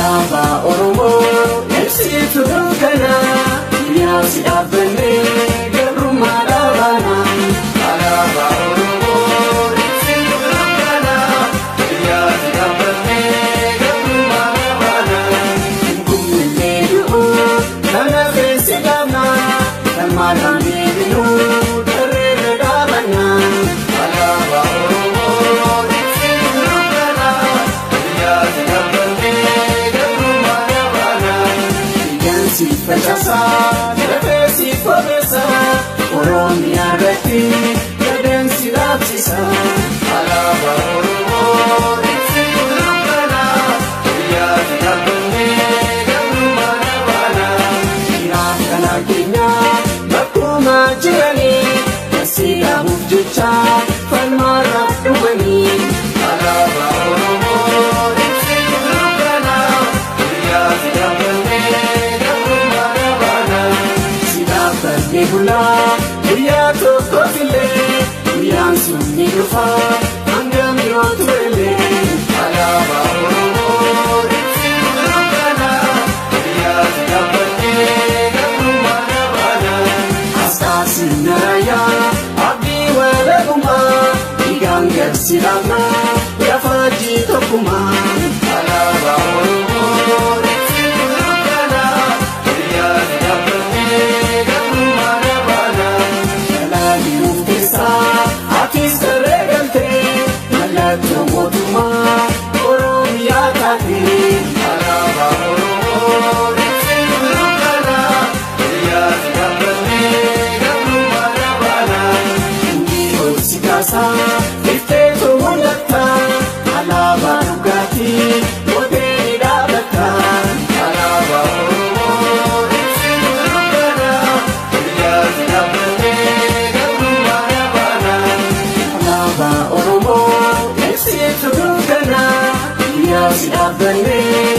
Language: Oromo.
Alaba Oromo, ibsitu dukkana, guyyaa si dhaabbannee gabrummaa dhaabana. Alaba Oromo, ibsitu dukkana, guyyaa si dhaabbannee gabrummaa dhaabana. Kumillee du'uu kana feesi dhaabna, kalmaadhaan deebinuu darreerra dhaabana. Alaba Oromo, ibsitu dukkana, guyyaa si dhaabbannee gabrummaa dhaabana. Si facasa, deve si fomesa, Oromia irratti gadensi raabsisa. Alaba Oromo, ibsitu dukkana, guyyaa si dhaabbannee gabrummaa dhaabana. Dhiiraaf kana keenya bakkuma jiranii, si dhaabuuf jecha falmaarraaf dhumanii. Alaba Oromo, ibsitu dukkana, guyyaa si dhaabbannee Bula, guyyaa tokko filee, guyyaan sun ni dhufa, hangam yoo turelee. Alaba Oromo, ibsitu dukkana, guyyaa si dhaabbannee gabrummaa dhaabana. Asxaa sinnaayyaa, abdii walaqummaa, dhiigaan garsi dhaabna, yaafajii tokkummaa. Alaba Oromo, ibsitu dukkana, guyyaa si dhaabbannee. Atis regalte, mallatto motuma, Oromia taate. Alaba Oromo, ibsitu dukkana, guyyaa si dhaabbannee gabrummaa dhaabana. Inni hoksi kaasa, ifteetu mul'atta, alaba dhugaatii mootee ni dhaabatta. Alaba Oromo, ibsitu dukkana, guyyaa si dhaabbannee gabrummaa dhaabana. Alaba Oromo, ibsitu dukkana, guyyaa si dhaabbannee